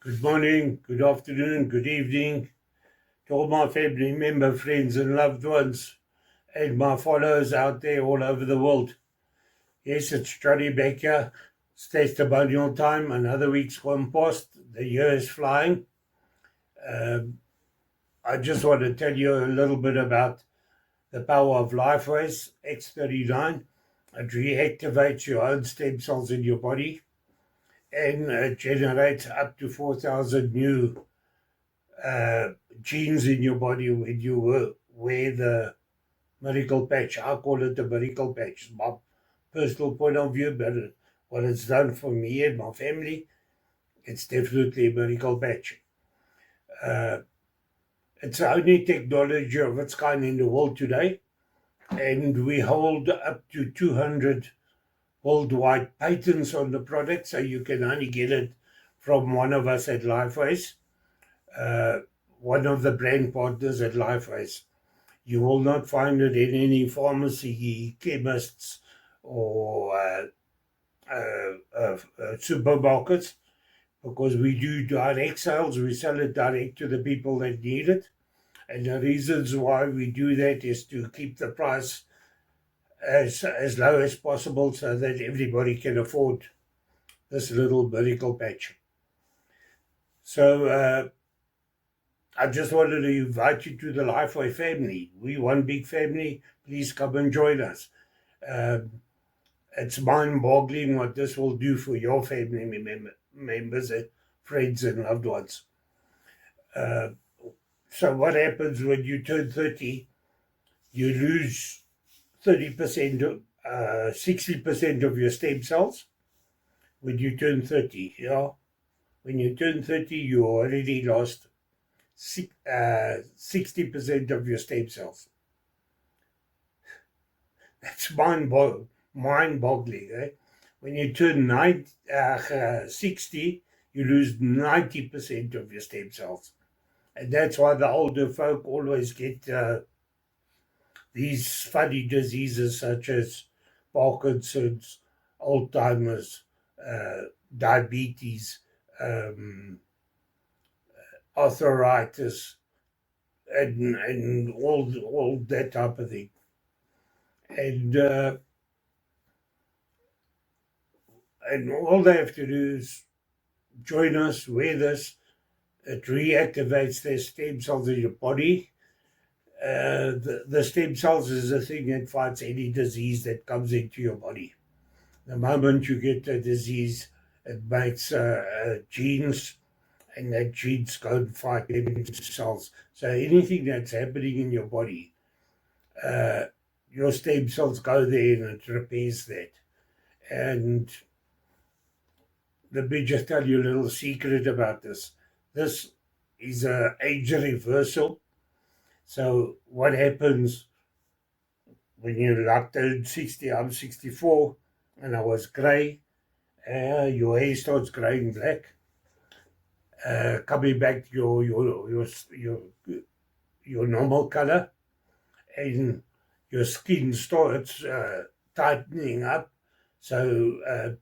Good morning, good afternoon, good evening to all my family member, friends, and loved ones, and my followers out there all over the world. Yes, it's Johnny Baker. It's testimonial time. Another week's gone past. The year is flying. I just want to tell you a little bit about the power of LifeWays X39. It reactivates your own stem cells in your body, and it generates up to 4,000 new genes in your body when you wear the miracle patch. I call it the miracle patch. My personal point of view, but what it's done for me and my family, it's definitely a miracle patch. It's the only technology of its kind in the world today, and we hold up to 200 worldwide patents on the product, so you can only get it from one of us at LifeWays, one of the brand partners at LifeWays. You will not find it in any pharmacy, chemists, or supermarkets, because we do direct sales. We sell it direct to the people that need it. And the reasons why we do that is to keep the price as low as possible so that everybody can afford this little miracle patch. So I just wanted to invite you to the Lifeway family. We one big family. Please come and join us. It's mind-boggling what this will do for your family members, and friends, and loved ones. So what happens when you turn 30? You lose 30%, 60% of your stem cells when you turn 30. Yeah? When you turn 30, you already lost 60% of your stem cells. That's mind-boggling. Eh? When you turn 60, you lose 90% of your stem cells. And that's why the older folk always get these funny diseases such as Parkinson's, Alzheimer's, diabetes, arthritis, and all that type of thing. And all they have to do is join us, wear this. It reactivates their stem cells in your body. The stem cells is the thing that fights any disease that comes into your body. The moment you get the disease, it makes genes, and that genes go and fight stem cells. So anything that's happening in your body, your stem cells go there and it repairs that. And let me just tell you a little secret about this. This is an age reversal. So what happens when you turn 60? I'm 64, and I was grey. Your hair starts greying black, coming back to your normal color, and your skin starts tightening up. So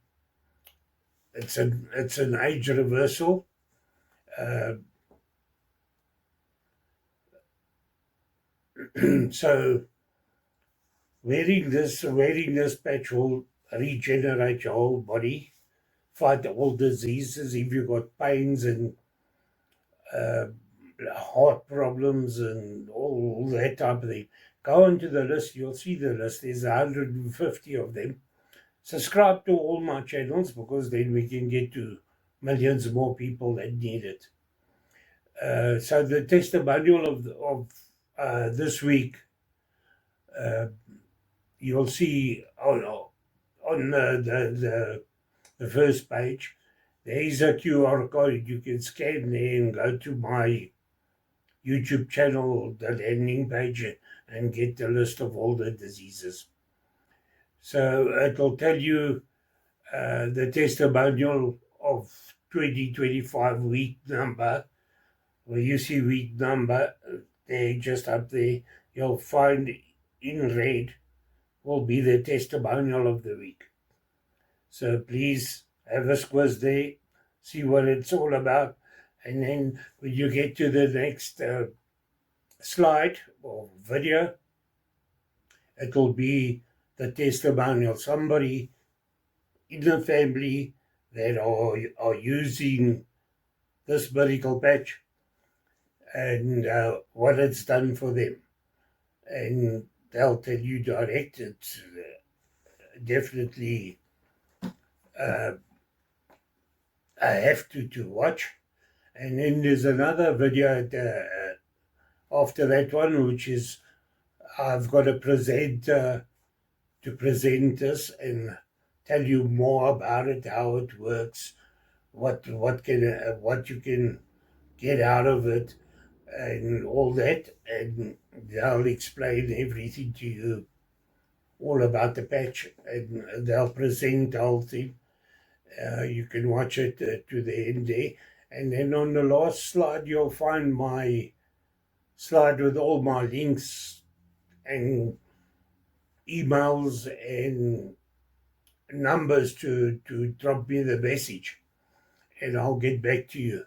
it's an age reversal. So wearing this patch will regenerate your whole body, fight all diseases. If you've got pains and heart problems and all that type of thing, go into the list. You'll see the list. There's 150 of them. Subscribe to all my channels, because then we can get to millions more people that need it. So the testimonial of this week, you'll see on the first page, there is a QR code. You can scan there and go to my YouTube channel, the landing page, and get the list of all the diseases. So it'll tell you the testimonial of 2025 week number. Where you see week number, there, just up there, you'll find in red will be the testimonial of the week. So please have a squiz there, see what it's all about. And then when you get to the next slide or video, it will be the testimonial. Somebody in the family that are using this medical patch and what it's done for them. And they'll tell you direct. It's definitely I have to watch. And then there's another video after that one, which is I've got to present this and tell you more about it, how it works, what you can get out of it, and all that. And they'll explain everything to you, all about the patch, and they'll present the whole thing. You can watch it to the end there. And then on the last slide, you'll find my slide with all my links and emails and numbers to drop me the message, and I'll get back to you.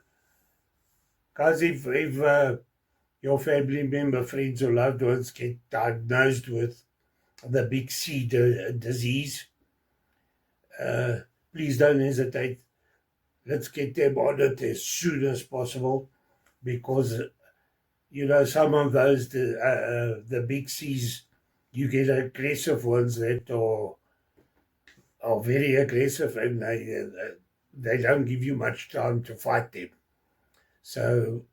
Because if your family member, friends, or loved ones get diagnosed with the big C disease, please don't hesitate. Let's get them on it as soon as possible, because some of those the big C's, you get aggressive ones that are very aggressive, and they don't give you much time to fight them. So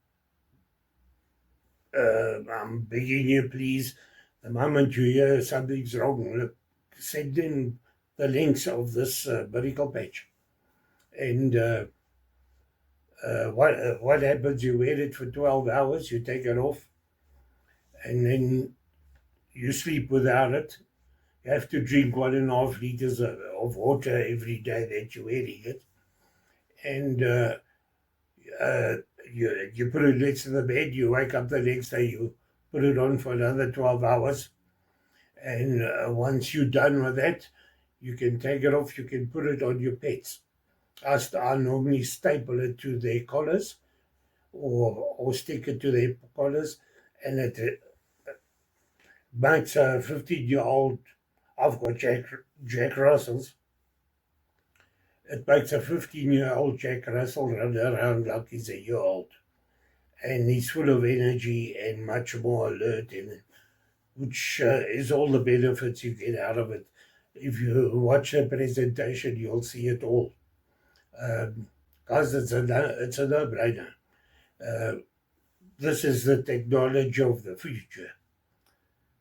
I'm begging you, please, the moment you hear something's wrong, look, send in the links of this medical patch. And what happens, you wear it for 12 hours, you take it off, and then you sleep without it. You have to drink 1.5 liters of water every day that you're wearing it. And you put it next to the bed, you wake up the next day, you put it on for another 12 hours. And once you're done with that, you can take it off, you can put it on your pets. I normally staple it to their collars or stick it to their collars, and it makes a 15-year-old, I've got Jack Russells, it makes a 15-year-old Jack Russell run around like he's a year old. And he's full of energy and much more alert, which is all the benefits you get out of it. If you watch the presentation, you'll see it all. Guys, it's a no-brainer. This is the technology of the future.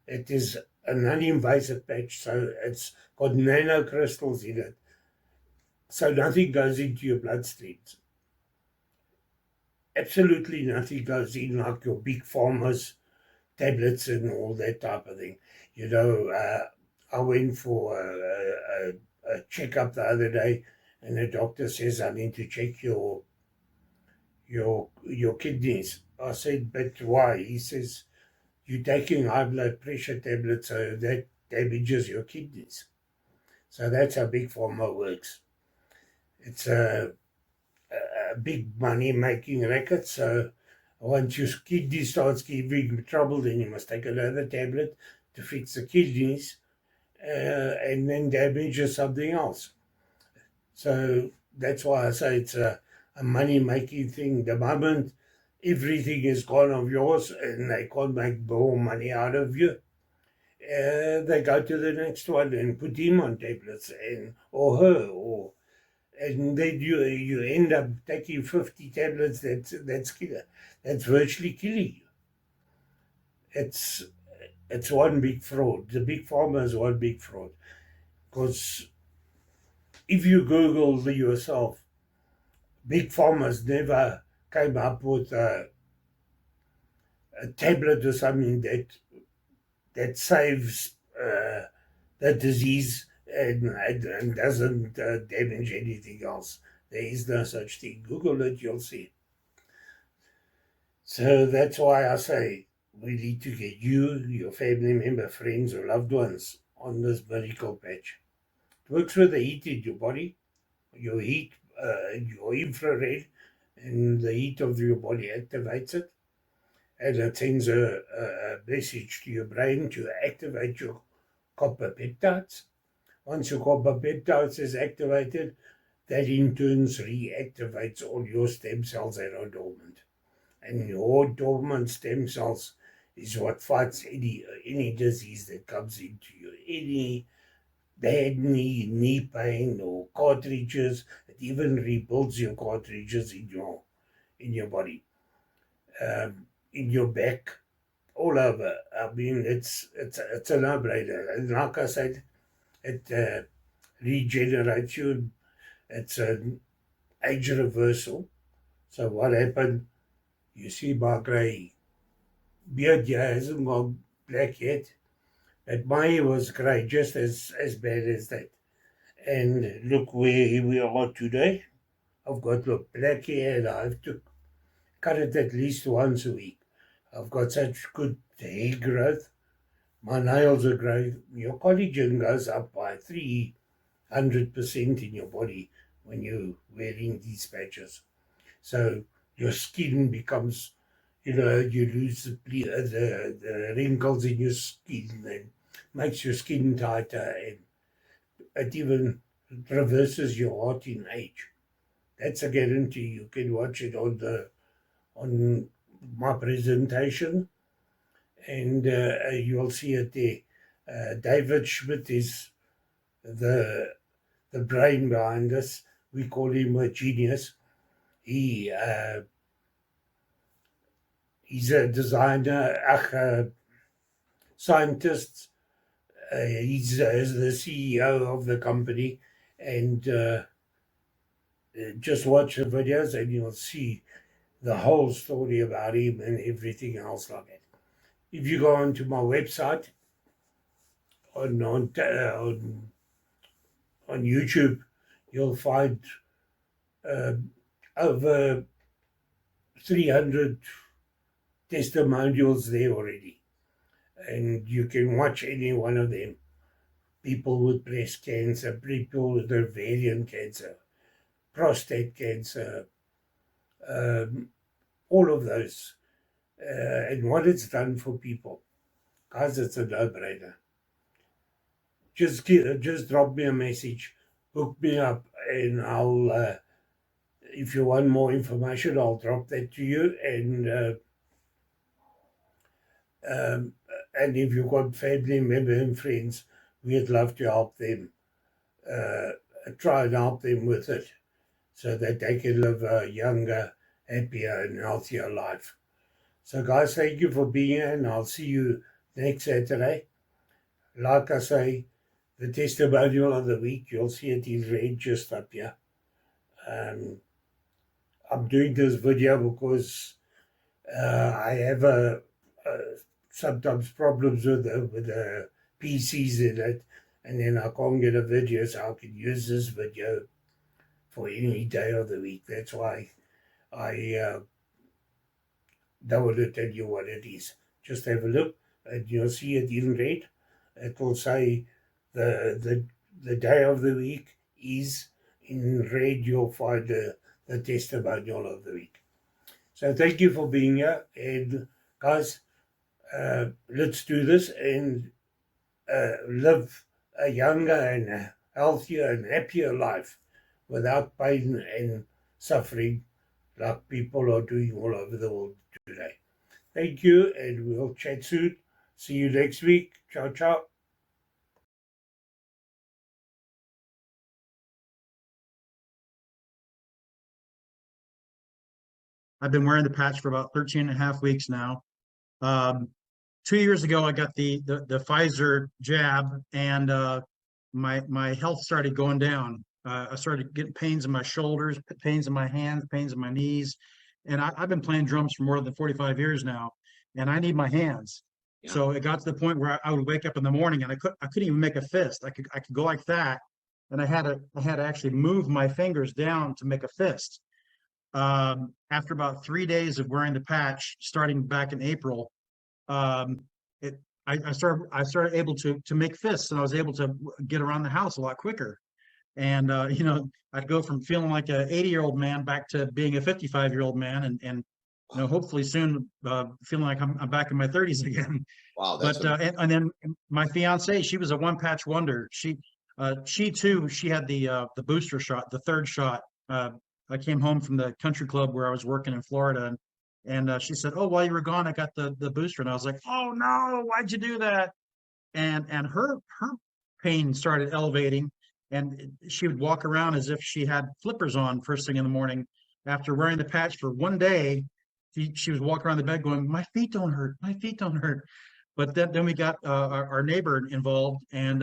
It is a non-invasive patch, so it's got nanocrystals in it, so nothing goes into your bloodstreams. Absolutely nothing goes in like your big pharma's tablets and all that type of thing. I went for a checkup the other day, and the doctor says I need to check your kidneys. I said, but why? He says, you're taking high blood pressure tablets, so that damages your kidneys. So that's how big pharma works. It's a big money-making racket. So once your kidney starts giving trouble, then you must take another tablet to fix the kidneys, and then damages something else. So that's why I say it's a money-making thing. The moment everything is gone of yours and they can't make more money out of you, they go to the next one and put him on tablets, or her, and then you end up taking 50 tablets. That's virtually killing you. It's one big fraud. The big pharma is one big fraud, because if you Google yourself, big pharma's never came up with a tablet or something that saves the disease and doesn't damage anything else. There is no such thing. Google it, you'll see. So that's why I say we need to get you, your family member, friends, or loved ones on this medical patch. It works with the heat in your body, your heat, your infrared, and the heat of your body activates it, and it sends a message to your brain to activate your copper peptides. Once your copper peptides is activated, that in turn reactivates all your stem cells that are dormant. And your dormant stem cells is what fights any disease that comes into you. Any bad knee pain or cartridges, it even rebuilds your cartridges in your body, in your back, all over. I mean, it's a no-brainer. And like I said, it regenerates you. It's an age reversal. So what happened? You see, my grey beard here hasn't gone black yet, but my hair was grey, just as bad as that. And look where we are today. I've got black hair, and I have to cut it at least once a week. I've got such good hair growth. My nails are growing. Your collagen goes up by 300% in your body when you're wearing these patches. So your skin becomes, you lose the wrinkles in your skin and makes your skin tighter, and it even reverses your heart in age. That's a guarantee. You can watch it on my presentation, and you'll see it there. David Schmidt is the brain behind this. We call him a genius. He's a designer, a scientist. He's the CEO of the company, and just watch the videos and you'll see the whole story about him and everything else like that. If you go onto my website on YouTube, you'll find over 300 testimonials there already, and you can watch any one of them. People with breast cancer, people with ovarian cancer, prostate cancer, all of those, and what it's done for people. Guys, it's a no-brainer. Just drop me a message, hook me up, and I'll, if you want more information, I'll drop that to you. And if you've got family members and friends, we'd love to help them, try and help them with it, so that they can live a younger, happier, and healthier life. So, guys, thank you for being here, and I'll see you next Saturday. Like I say, the testimonial of the week, you'll see it in red just up here. I'm doing this video because I have sometimes problems with the PCs in it, and then I can't get a video, so I can use this video for any day of the week. That's why I don't want to tell you what it is. Just have a look, and you'll see it in red. It will say the day of the week is in red. You'll find the testimonial of the week. So thank you for being here, and guys, let's do this and live a younger and a healthier and happier life without pain and suffering like people are doing all over the world today. Thank you, and we'll chat soon. See you next week. Ciao, ciao. I've been wearing the patch for about 13 and a half weeks now. 2 years ago, I got the Pfizer jab, and my health started going down. I started getting pains in my shoulders, pains in my hands, pains in my knees, and I've been playing drums for more than 45 years now, and I need my hands. Yeah. So it got to the point where I would wake up in the morning and I couldn't even make a fist. I could go like that, and I had to actually move my fingers down to make a fist. After about 3 days of wearing the patch, starting back in April, I started able to make fists, and I was able to get around the house a lot quicker. And I'd go from feeling like a 80-year-old man back to being a 55-year-old man, and hopefully soon feeling like I'm back in my 30s again. Wow, that's But and then my fiance, she was a one-patch wonder. She too, she had the booster shot, the third shot. I came home from the country club where I was working in Florida, and she said, "Oh, while you were gone, I got the booster," and I was like, "Oh no, why'd you do that?" And her pain started elevating, and she would walk around as if she had flippers on first thing in the morning. After wearing the patch for one day, she was walking around the bed going, "My feet don't hurt, my feet don't hurt." But then we got our neighbor involved, and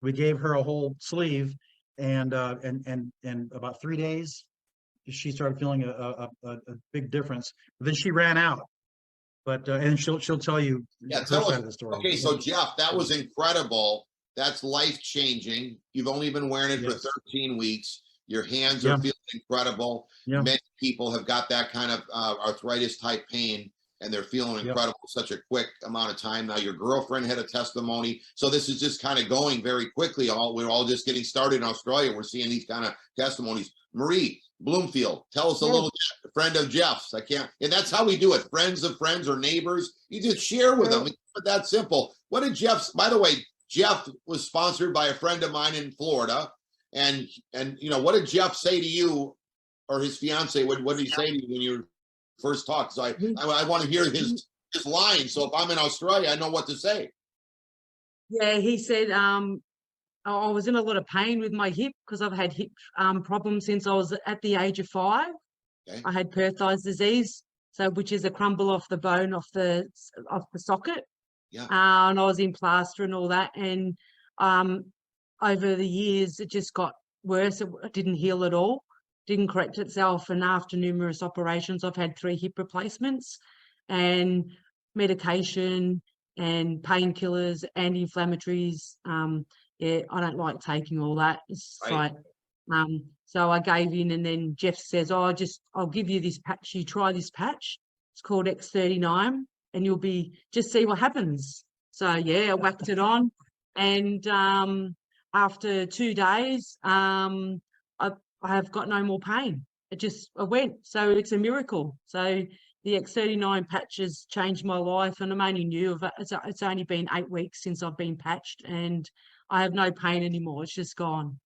we gave her a whole sleeve, and about 3 days, she started feeling a big difference. But then she ran out. But and she'll tell you Yeah, her tell side us. of the story. Okay, so Jeff, that was incredible. That's life changing. You've only been wearing it for Yes. 13 weeks. Your hands Yeah. are feeling incredible. Yeah. Many people have got that kind of arthritis type pain, and they're feeling Yep. incredible such a quick amount of time. Now, your girlfriend had a testimony. So this is just kind of going very quickly. We're all just getting started in Australia. We're seeing these kind of testimonies. Marie Bloomfield, tell us a little bit. Friend of Jeff's. I can't, and that's how we do it. Friends of friends or neighbors. You just share with them. It's that simple. What did Jeff's, by the way, Jeff was sponsored by a friend of mine in Florida. And what did Jeff say to you, or his fiance? What did he say to you when you first talked? So I want to hear his line. So if I'm in Australia, I know what to say. Yeah, he said, I was in a lot of pain with my hip because I've had hip problems since I was at the age of 5. Okay. I had Perthes disease, which is a crumble off the bone off the socket. Yeah. And I was in plaster and all that, and over the years it just got worse. It didn't heal at all, didn't correct itself, and after numerous operations, I've had 3 hip replacements and medication and painkillers, anti-inflammatories. Yeah, I don't like taking all that. It's Right. like, so I gave in, and then Jeff says, "Oh, I'll give you this patch. You try this patch. It's called X39, and you'll just see what happens." So yeah, I whacked it on, and after 2 days, I have got no more pain. I went. So it's a miracle. So the X39 patch has changed my life, and I'm only new of it. It's only been 8 weeks since I've been patched, and I have no pain anymore. It's just gone.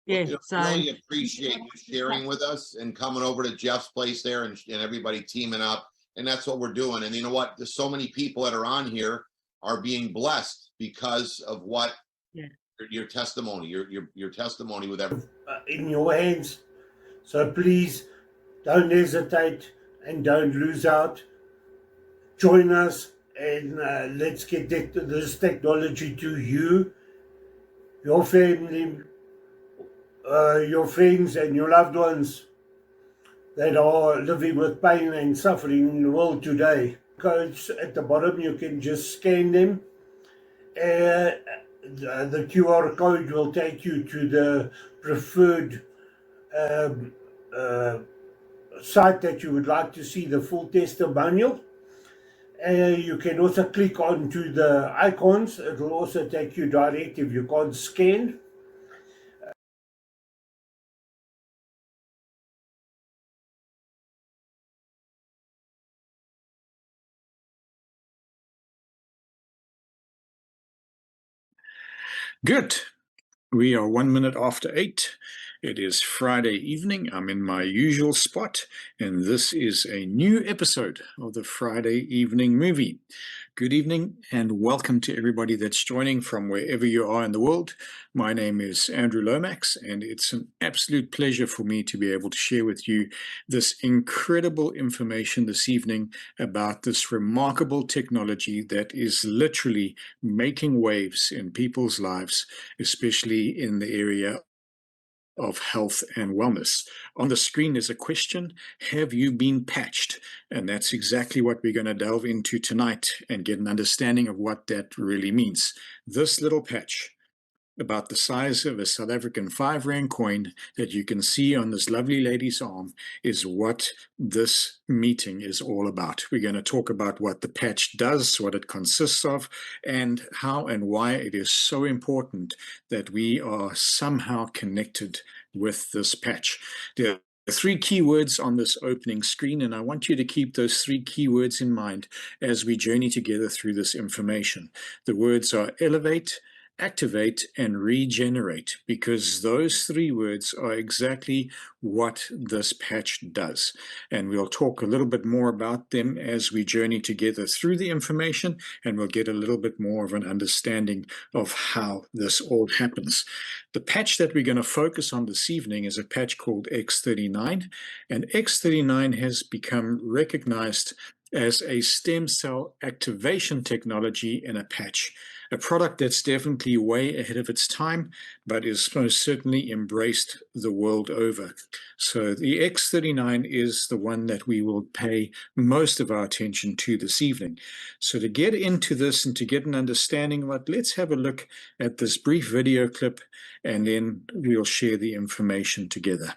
Yeah. Well, So really appreciate you sharing with us and coming over to Jeff's place there and everybody teaming up. And that's what we're doing. And you know what? There's so many people that are on here are being blessed because of what your testimony, your testimony with everything. In your hands. So please don't hesitate and don't lose out. Join us, and let's get this technology to you, your family, your friends, and your loved ones that are living with pain and suffering in the world today. Codes at the bottom, you can just scan them. The QR code will take you to the preferred site that you would like to see the full testimonial. You can also click onto the icons. It will also take you direct if you can't scan. Good. We are 1 minute after 8. It is Friday evening. I'm in my usual spot, and this is a new episode of the Friday Evening Movie. Good evening, and welcome to everybody that's joining from wherever you are in the world. My name is Andrew Lomax, and it's an absolute pleasure for me to be able to share with you this incredible information this evening about this remarkable technology that is literally making waves in people's lives, especially in the area of health and wellness. On the screen is a question: have you been patched? And that's exactly what we're going to delve into tonight and get an understanding of what that really means. This little patch about the size of a South African 5 Rand coin that you can see on this lovely lady's arm is what this meeting is all about. We're going to talk about what the patch does, what it consists of, and how and why it is so important that we are somehow connected with this patch. There are 3 keywords on this opening screen, and I want you to keep those 3 keywords in mind as we journey together through this information. The words are elevate, activate, and regenerate, because those 3 words are exactly what this patch does. And we'll talk a little bit more about them as we journey together through the information, and we'll get a little bit more of an understanding of how this all happens. The patch that we're going to focus on this evening is a patch called X39, and X39 has become recognized as a stem cell activation technology in a patch, a product that's definitely way ahead of its time, but is most certainly embraced the world over. So the X39 is the one that we will pay most of our attention to this evening. So to get into this and to get an understanding of it, let's have a look at this brief video clip, and then we'll share the information together.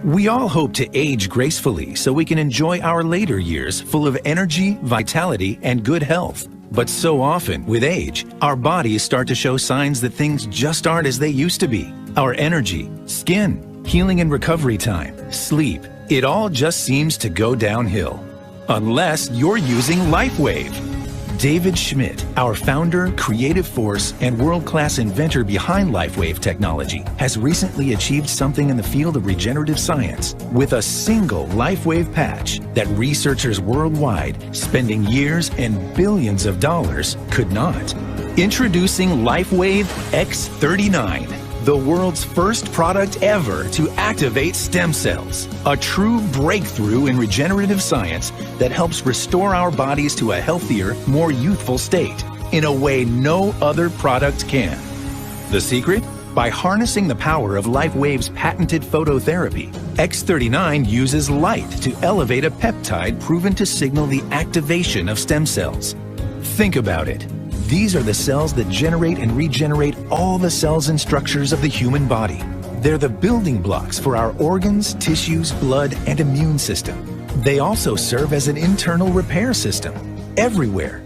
We all hope to age gracefully so we can enjoy our later years full of energy, vitality, and good health. But so often, with age, our bodies start to show signs that things just aren't as they used to be. Our energy, skin, healing and recovery time, sleep, it all just seems to go downhill. Unless you're using LifeWave. David Schmidt, our founder, creative force, and world-class inventor behind LifeWave technology, has recently achieved something in the field of regenerative science with a single LifeWave patch that researchers worldwide, spending years and billions of dollars, could not. Introducing LifeWave X39, the world's first product ever to activate stem cells. A true breakthrough in regenerative science that helps restore our bodies to a healthier, more youthful state in a way no other product can. The secret? By harnessing the power of LifeWave's patented phototherapy, X39 uses light to elevate a peptide proven to signal the activation of stem cells. Think about it. These are the cells that generate and regenerate all the cells and structures of the human body. They're the building blocks for our organs, tissues, blood, and immune system. They also serve as an internal repair system everywhere.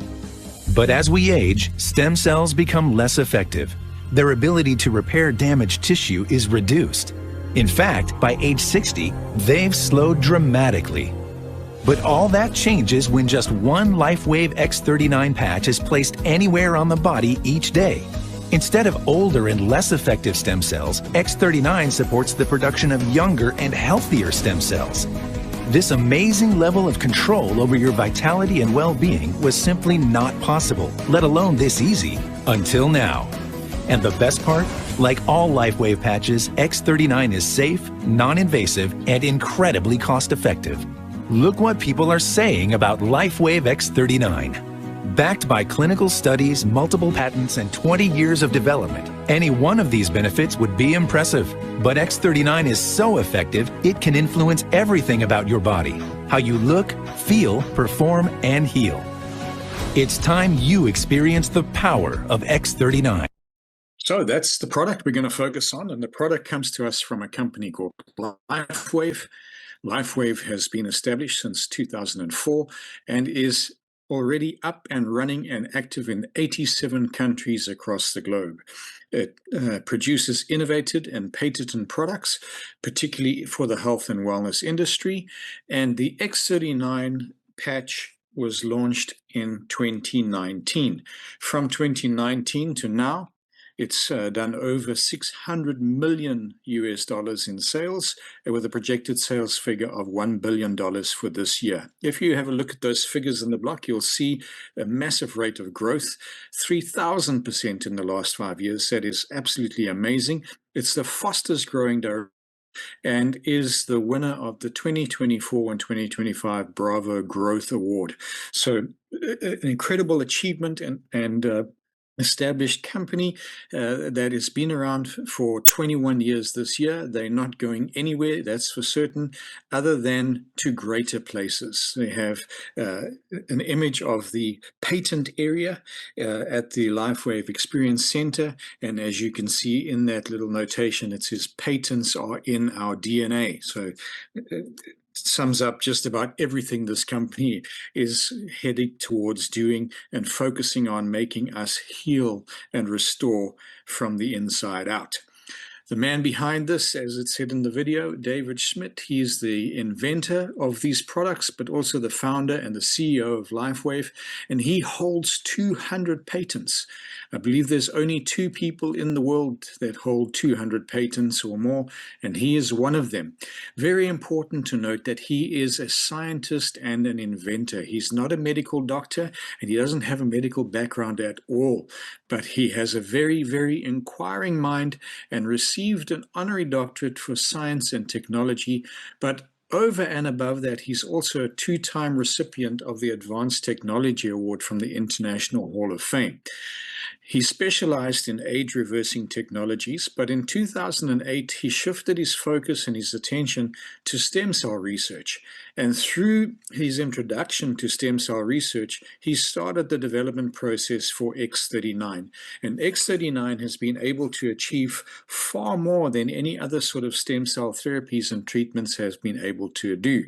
But as we age, stem cells become less effective. Their ability to repair damaged tissue is reduced. In fact, by age 60, they've slowed dramatically. But all that changes when just one LifeWave X39 patch is placed anywhere on the body each day. Instead of older and less effective stem cells, X39 supports the production of younger and healthier stem cells. This amazing level of control over your vitality and well-being was simply not possible, let alone this easy, until now. And the best part? Like all LifeWave patches, X39 is safe, non-invasive, and incredibly cost-effective. Look what people are saying about LifeWave X39. Backed by clinical studies, multiple patents, and 20 years of development, any one of these benefits would be impressive. But X39 is so effective, it can influence everything about your body. How you look, feel, perform, and heal. It's time you experience the power of X39. So that's the product we're going to focus on, and the product comes to us from a company called LifeWave. LifeWave has been established since 2004 and is already up and running and active in 87 countries across the globe. It produces innovative and patented products, particularly for the health and wellness industry, and the X39 patch was launched in 2019. From 2019 to now, it's done over $600 million in sales, with a projected sales figure of $1 billion for this year. If you have a look at those figures in the block, you'll see a massive rate of growth, 3,000% in the last 5 years. That is absolutely amazing. It's the fastest growing and is the winner of the 2024 and 2025 Bravo Growth Award. So an incredible achievement and established company that has been around for 21 years this year. They're not going anywhere, that's for certain, other than to greater places. They have an image of the patent area at the LifeWave Experience Center, and as you can see in that little notation, it says patents are in our DNA. So sums up just about everything this company is heading towards doing and focusing on, making us heal and restore from the inside out. The man behind this, as it said in the video, David Schmidt, he's the inventor of these products, but also the founder and the CEO of LifeWave, and he holds 200 patents. I believe there's only 2 people in the world that hold 200 patents or more, and he is one of them. Very important to note that he is a scientist and an inventor. He's not a medical doctor, and he doesn't have a medical background at all, but he has a very, very inquiring mind and received an honorary doctorate for science and technology, but over and above that, he's also a 2-time recipient of the Advanced Technology Award from the International Hall of Fame. He specialized in age-reversing technologies, but in 2008, he shifted his focus and his attention to stem cell research. And through his introduction to stem cell research, he started the development process for X39. And X39 has been able to achieve far more than any other sort of stem cell therapies and treatments has been able to do.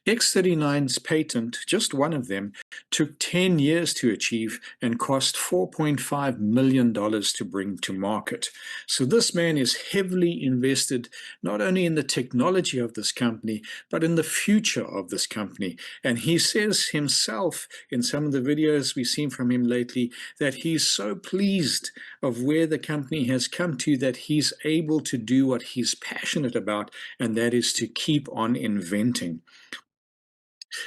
X39's patent, just one of them, took 10 years to achieve and cost $4.5 million to bring to market. So this man is heavily invested not only in the technology of this company, but in the future of this company. And he says himself in some of the videos we've seen from him lately that he's so pleased of where the company has come to that he's able to do what he's passionate about, and that is to keep on inventing.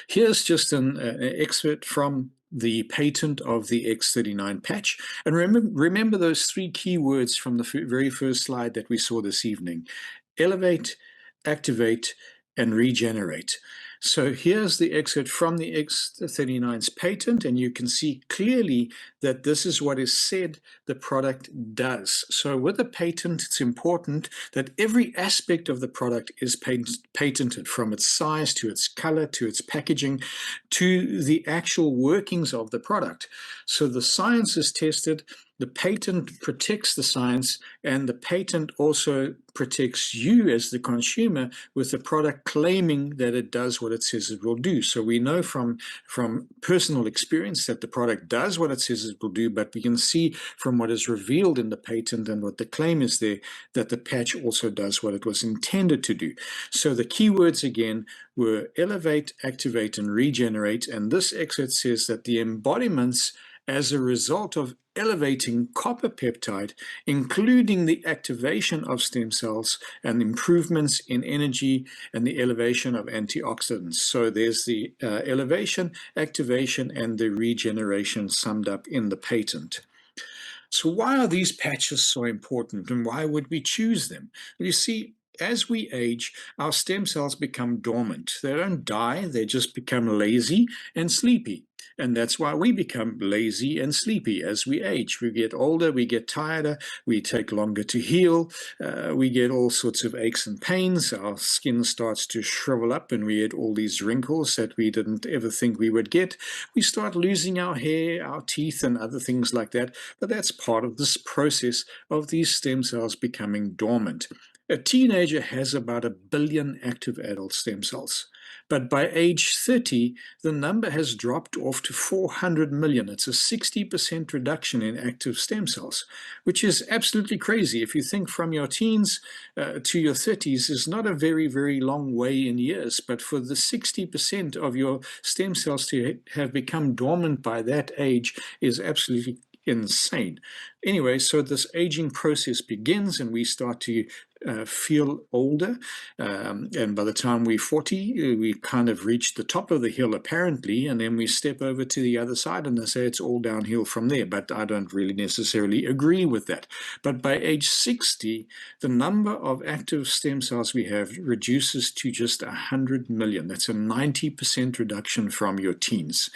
Here's just an excerpt from the patent of the X39 patch. And remember those 3 key words from the very first slide that we saw this evening: elevate, activate, and regenerate. So here's the excerpt from the X39's patent, and you can see clearly that this is what is said the product does. So with a patent, it's important that every aspect of the product is patented, from its size to its color to its packaging to the actual workings of the product. So the science is tested, the patent protects the science, and the patent also protects you as the consumer with the product claiming that it does what it says it will do. So we know from personal experience that the product does what it says it will do, but we can see from what is revealed in the patent and what the claim is there that the patch also does what it was intended to do. So the keywords again were elevate, activate, and regenerate, and this excerpt says that the embodiments as a result of elevating copper peptide, including the activation of stem cells and improvements in energy and the elevation of antioxidants. So there's the elevation, activation, and the regeneration summed up in the patent. So why are these patches so important, and why would we choose them? Well, you see, as we age, our stem cells become dormant. They don't die, they just become lazy and sleepy. And that's why we become lazy and sleepy as we age. We get older, we get tireder, we take longer to heal, we get all sorts of aches and pains, our skin starts to shrivel up and we get all these wrinkles that we didn't ever think we would get. We start losing our hair, our teeth, and other things like that. But that's part of this process of these stem cells becoming dormant. A teenager has about 1 billion active adult stem cells. But by age 30, the number has dropped off to 400 million. It's a 60% reduction in active stem cells, which is absolutely crazy. If you think from your teens to your 30s is not a very, very long way in years, but for the 60% of your stem cells to have become dormant by that age is absolutely insane. Anyway, so this aging process begins and we start to feel older, and by the time we're 40, we kind of reach the top of the hill apparently, and then we step over to the other side and they say it's all downhill from there, but I don't really necessarily agree with that. But by age 60, the number of active stem cells we have reduces to just 100 million. That's a 90% reduction from your teens.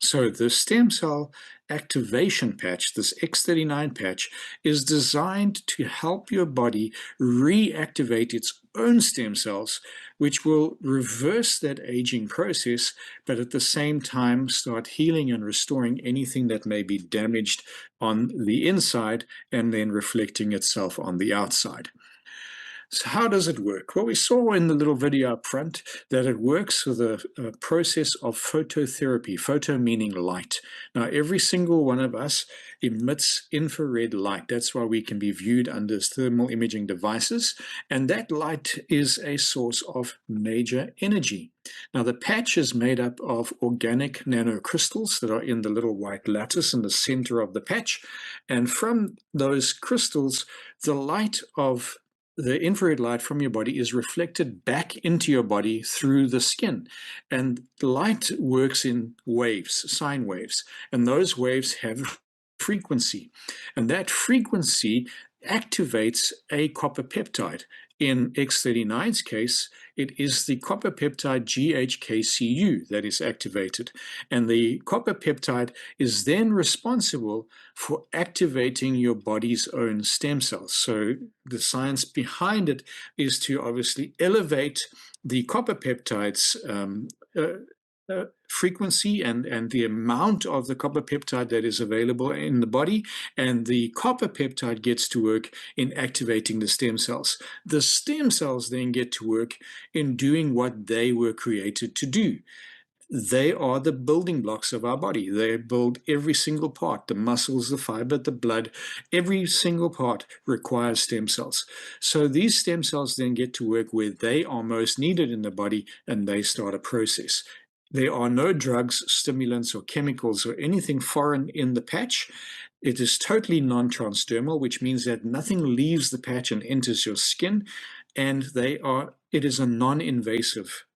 So the stem cell activation patch, this X39 patch, is designed to help your body reactivate its own stem cells, which will reverse that aging process, but at the same time start healing and restoring anything that may be damaged on the inside and then reflecting itself on the outside. So how does it work? Well, we saw in the little video up front that it works with a process of phototherapy, photo meaning light. Now, every single one of us emits infrared light. That's why we can be viewed under thermal imaging devices, and that light is a source of major energy. Now, the patch is made up of organic nanocrystals that are in the little white lattice in the center of the patch, and from those crystals, the light of the infrared light from your body is reflected back into your body through the skin. And light works in waves, sine waves, and those waves have frequency. And that frequency activates a copper peptide. In X39's case, it is the copper peptide GHKCU that is activated. And the copper peptide is then responsible for activating your body's own stem cells. So the science behind it is to obviously elevate the copper peptide's frequency and the amount of the copper peptide that is available in the body, and the copper peptide gets to work in activating the stem cells. The stem cells then get to work in doing what they were created to do. They are the building blocks of our body. They build every single part, the muscles, the fiber, the blood. Every single part requires stem cells. So these stem cells then get to work where they are most needed in the body, and they start a process. There are no drugs, stimulants, or chemicals or anything foreign in the patch. It is totally non-transdermal, which means that nothing leaves the patch and enters your skin, and it is a non-invasive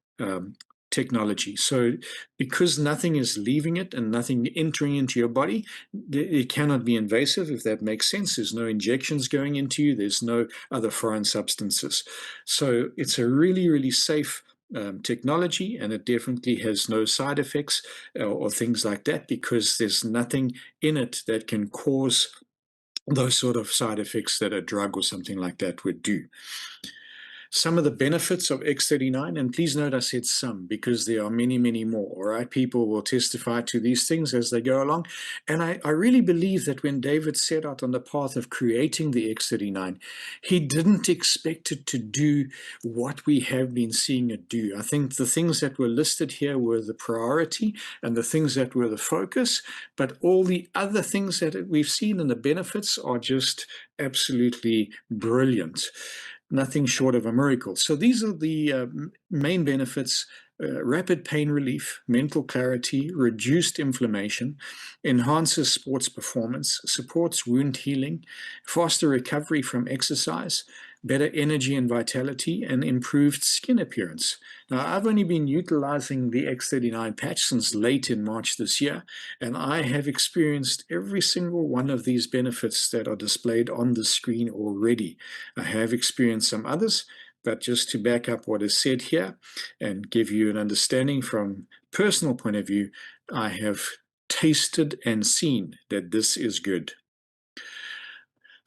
technology. So because nothing is leaving it and nothing entering into your body, it cannot be invasive, if that makes sense. There's no injections going into you. There's no other foreign substances. So it's a really, really safe technology, and it definitely has no side effects or things like that, because there's nothing in it that can cause those sort of side effects that a drug or something like that would do. Some of the benefits of X39, and please note I said some because there are many, many more, all right? People will testify to these things as they go along. And I really believe that when David set out on the path of creating the X39, he didn't expect it to do what we have been seeing it do. I think the things that were listed here were the priority and the things that were the focus, but all the other things that we've seen and the benefits are just absolutely brilliant. Nothing short of a miracle. So these are the main benefits: rapid pain relief, mental clarity, reduced inflammation, enhances sports performance, supports wound healing, faster recovery from exercise, better energy and vitality, and improved skin appearance. Now, I've only been utilizing the X39 patch since late in March this year, and I have experienced every single one of these benefits that are displayed on the screen already. I have experienced some others, but just to back up what is said here and give you an understanding from personal point of view, I have tasted and seen that this is good.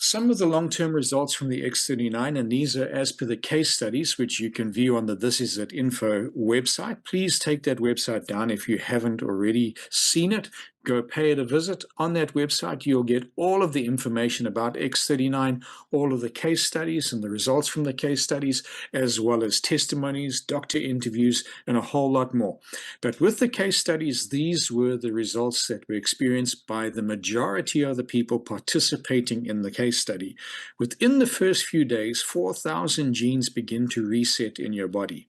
Some of the long-term results from the X39, and these are as per the case studies, which you can view on the This Is It Info website. Please take that website down if you haven't already seen it. Go pay it a visit. On that website, you'll get all of the information about X39, all of the case studies and the results from the case studies, as well as testimonies, doctor interviews, and a whole lot more. But with the case studies, these were the results that were experienced by the majority of the people participating in the case study. Within the first few days, 4,000 genes begin to reset in your body.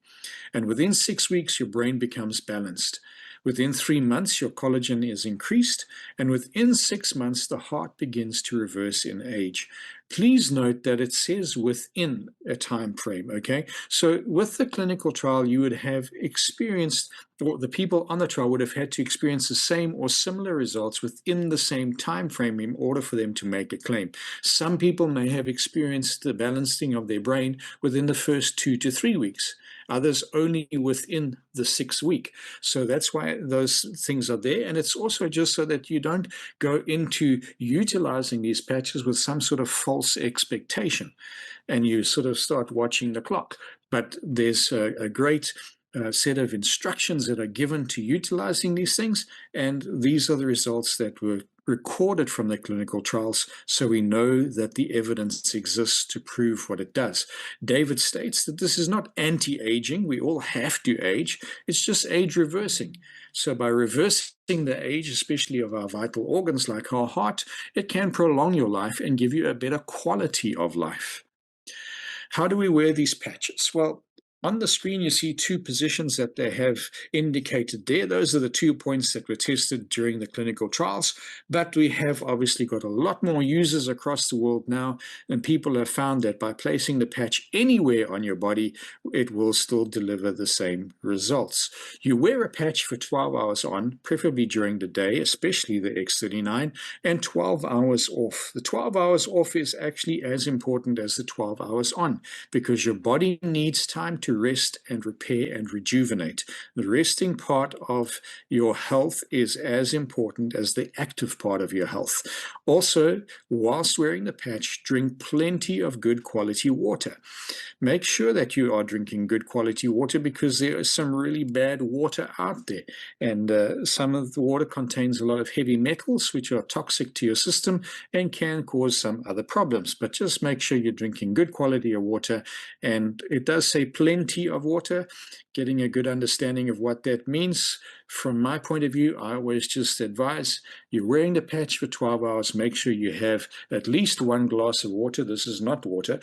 And within 6 weeks, your brain becomes balanced. Within 3 months, your collagen is increased, and within 6 months, the heart begins to reverse in age. Please note that it says within a time frame, okay? So with the clinical trial, you would have experienced, or the people on the trial would have had to experience the same or similar results within the same time frame in order for them to make a claim. Some people may have experienced the balancing of their brain within the first 2 to 3 weeks. others only within the 6th week. So that's why those things are there. And it's also just so that you don't go into utilizing these patches with some sort of false expectation and you sort of start watching the clock. But there's a great set of instructions that are given to utilizing these things, and these are the results that were recorded from the clinical trials, so we know that the evidence exists to prove what it does. David states that this is not anti-aging. We all have to age. It's just age reversing. So by reversing the age, especially of our vital organs like our heart, it can prolong your life and give you a better quality of life. How do we wear these patches? Well, on the screen, you see 2 positions that they have indicated there. Those are the 2 points that were tested during the clinical trials, but we have obviously got a lot more users across the world now, and people have found that by placing the patch anywhere on your body, it will still deliver the same results. You wear a patch for 12 hours on, preferably during the day, especially the X39, and 12 hours off. The 12 hours off is actually as important as the 12 hours on, because your body needs time to rest and repair and rejuvenate. The resting part of your health is as important as the active part of your health. Also, whilst wearing the patch, drink plenty of good quality water. Make sure that you are drinking good quality water, because there is some really bad water out there, and some of the water contains a lot of heavy metals which are toxic to your system and can cause some other problems. But just make sure you're drinking good quality of water, and it does say plenty of water. Getting a good understanding of what that means, from my point of view, I always just advise you're wearing the patch for 12 hours, make sure you have at least 1 glass of water. This is not water.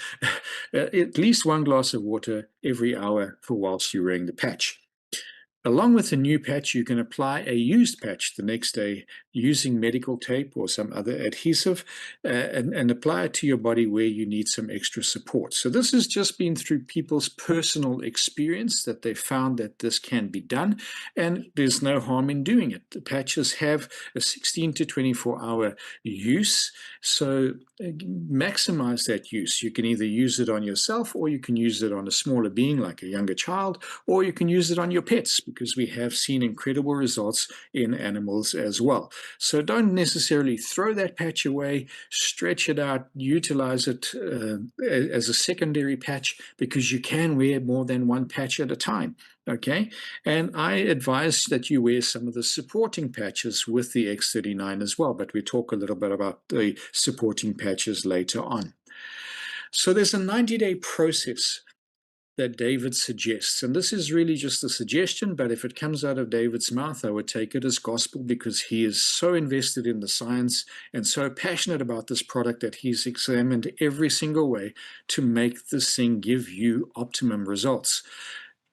At least 1 glass of water every hour for whilst you're wearing the patch. Along with the new patch, you can apply a used patch the next day using medical tape or some other adhesive and apply it to your body where you need some extra support. So this has just been through people's personal experience that they found that this can be done, and there's no harm in doing it. The patches have a 16 to 24-hour use, so maximize that use. You can either use it on yourself, or you can use it on a smaller being like a younger child, or you can use it on your pets, because we have seen incredible results in animals as well. So don't necessarily throw that patch away, stretch it out, utilize it as a secondary patch, because you can wear more than 1 patch at a time. Okay, and I advise that you wear some of the supporting patches with the X39 as well, but we talk a little bit about the supporting patches later on. So there's a 90-day process that David suggests, and this is really just a suggestion, but if it comes out of David's mouth, I would take it as gospel, because he is so invested in the science and so passionate about this product that he's examined every single way to make this thing give you optimum results.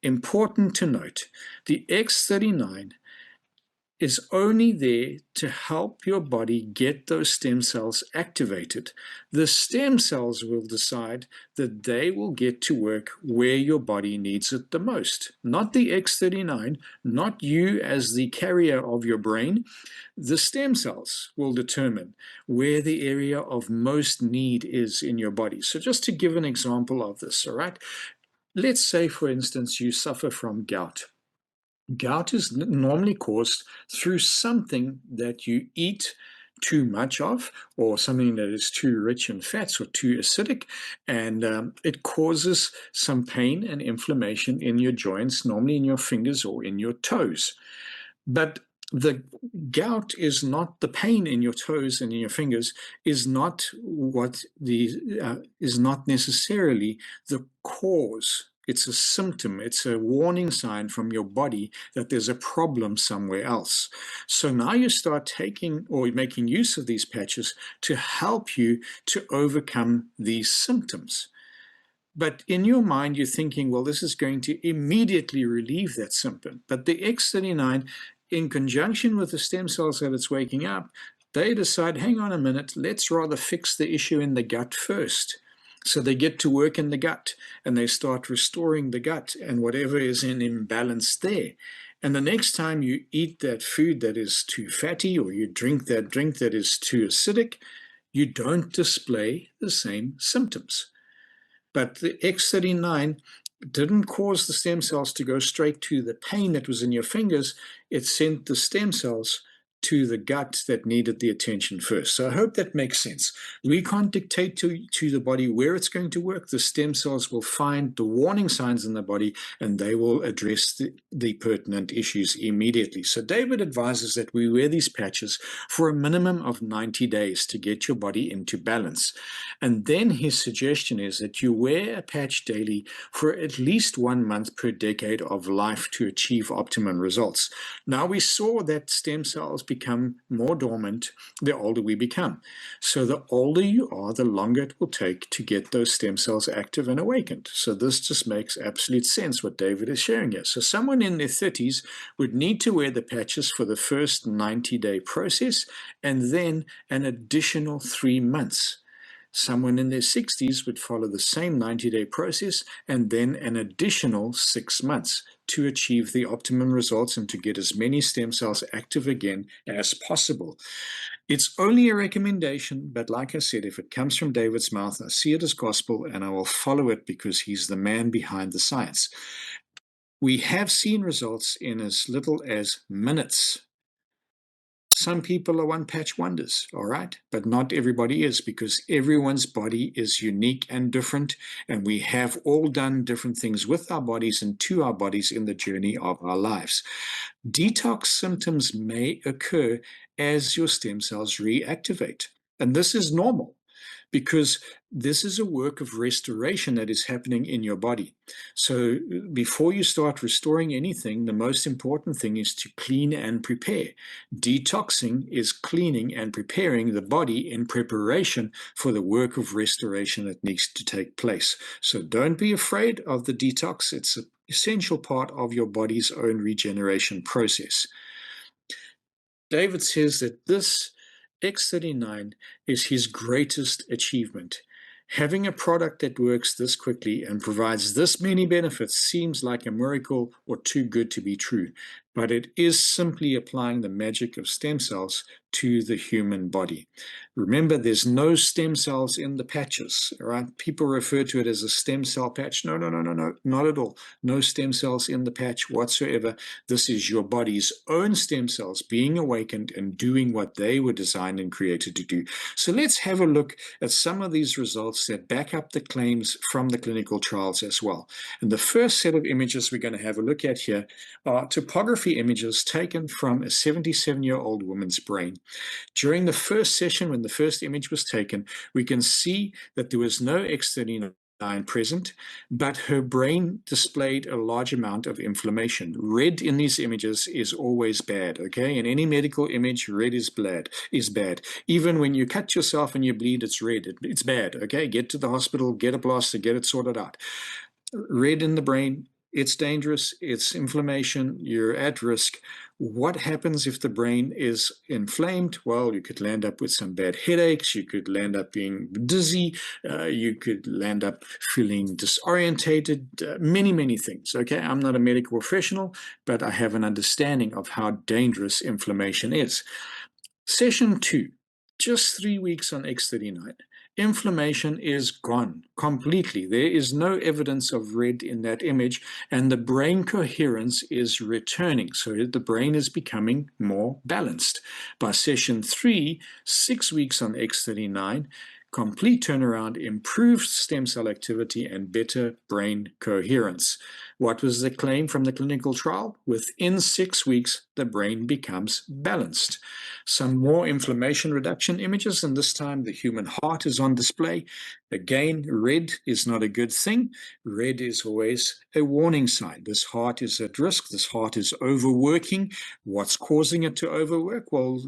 Important to note, the X39 is only there to help your body get those stem cells activated. The stem cells will decide that they will get to work where your body needs it the most. Not the X39, not you as the carrier of your brain. The stem cells will determine where the area of most need is in your body. So just to give an example of this, all right? Let's say, for instance, you suffer from gout. Gout is normally caused through something that you eat too much of, or something that is too rich in fats or too acidic, and it causes some pain and inflammation in your joints, normally in your fingers or in your toes. But the gout is not, the pain in your toes and in your fingers is not what is not necessarily the cause. It's a symptom. It's a warning sign from your body that there's a problem somewhere else. So now you start taking or making use of these patches to help you to overcome these symptoms. But in your mind, you're thinking, well, this is going to immediately relieve that symptom. But the X39, in conjunction with the stem cells that it's waking up, they decide, hang on a minute, let's rather fix the issue in the gut first. So they get to work in the gut, and they start restoring the gut and whatever is in imbalance there. And the next time you eat that food that is too fatty, or you drink that is too acidic, you don't display the same symptoms. But the X39 didn't cause the stem cells to go straight to the pain that was in your fingers. It sent the stem cells to the gut that needed the attention first. So I hope that makes sense. We can't dictate to the body where it's going to work. The stem cells will find the warning signs in the body, and they will address the pertinent issues immediately. So David advises that we wear these patches for a minimum of 90 days to get your body into balance. And then his suggestion is that you wear a patch daily for at least 1 month per decade of life to achieve optimum results. Now, we saw that stem cells become more dormant the older we become. So the older you are, the longer it will take to get those stem cells active and awakened. So this just makes absolute sense what David is sharing here. So someone in their 30s would need to wear the patches for the first 90-day process and then an additional 3 months. Someone in their 60s would follow the same 90-day process and then an additional 6 months to achieve the optimum results and to get as many stem cells active again as possible. It's only a recommendation, but like I said, if it comes from David's mouth, I see it as gospel and I will follow it because he's the man behind the science. We have seen results in as little as minutes. Some people are one-patch wonders, all right? But not everybody is, because everyone's body is unique and different, and we have all done different things with our bodies and to our bodies in the journey of our lives. Detox symptoms may occur as your stem cells reactivate, and this is normal, because this is a work of restoration that is happening in your body. So before you start restoring anything, the most important thing is to clean and prepare. Detoxing is cleaning and preparing the body in preparation for the work of restoration that needs to take place. So don't be afraid of the detox. It's an essential part of your body's own regeneration process. David says that this X39 is his greatest achievement. Having a product that works this quickly and provides this many benefits seems like a miracle or too good to be true, but it is simply applying the magic of stem cells to the human body. Remember, there's no stem cells in the patches, right? People refer to it as a stem cell patch. No, not at all. No stem cells in the patch whatsoever. This is your body's own stem cells being awakened and doing what they were designed and created to do. So let's have a look at some of these results that back up the claims from the clinical trials as well. And the first set of images we're going to have a look at here are topography images taken from a 77-year-old woman's brain. During the first session, when the first image was taken, we can see that there was no X39 present, but her brain displayed a large amount of inflammation. Red in these images is always bad, okay? In any medical image, red is bad. Even when you cut yourself and you bleed, it's red. It's bad, okay? Get to the hospital, get a plaster, get it sorted out. Red in the brain, it's dangerous, it's inflammation, you're at risk. What happens if the brain is inflamed? Well, you could land up with some bad headaches, you could land up being dizzy, you could land up feeling disorientated, many things, okay? I'm not a medical professional, but I have an understanding of how dangerous inflammation is. Session 2, just 3 weeks on X39. Inflammation is gone completely. There is no evidence of red in that image, and the brain coherence is returning. So the brain is becoming more balanced. By session 3, 6 weeks on X39, complete turnaround, improved stem cell activity, and better brain coherence. What was the claim from the clinical trial? Within 6 weeks, the brain becomes balanced. Some more inflammation reduction images, and this time the human heart is on display. Again, red is not a good thing. Red is always a warning sign. This heart is at risk. This heart is overworking. What's causing it to overwork? Well,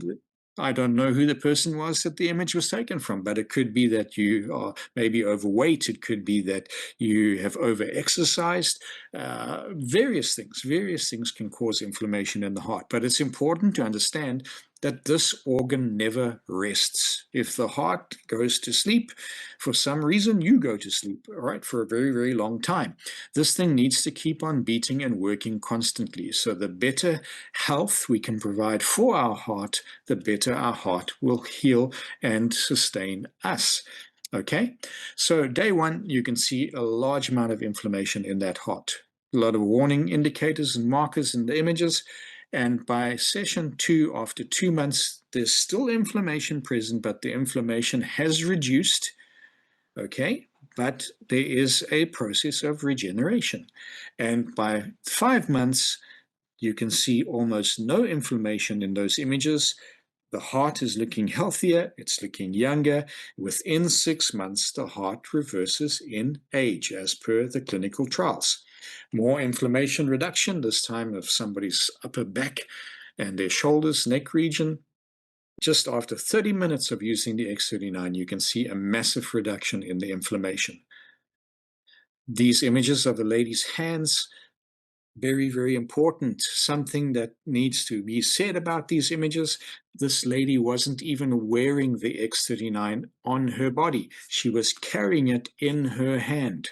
I don't know who the person was that the image was taken from, but it could be that you are maybe overweight. It could be that you have over-exercised. Various things can cause inflammation in the heart. But it's important to understand that this organ never rests. If the heart goes to sleep, for some reason you go to sleep, all right, for a very long time. This thing needs to keep on beating and working constantly. So the better health we can provide for our heart, the better our heart will heal and sustain us. Okay, so day 1, you can see a large amount of inflammation in that heart. A lot of warning indicators and markers in the images. And by session 2, after 2 months, there's still inflammation present, but the inflammation has reduced. Okay, but there is a process of regeneration. And by 5 months, you can see almost no inflammation in those images. The heart is looking healthier, it's looking younger. Within 6 months, the heart reverses in age as per the clinical trials. More inflammation reduction, this time of somebody's upper back and their shoulders, neck region. Just after 30 minutes of using the X39, you can see a massive reduction in the inflammation. These images of the lady's hands, very, very important. Something that needs to be said about these images. This lady wasn't even wearing the X39 on her body. She was carrying it in her hand.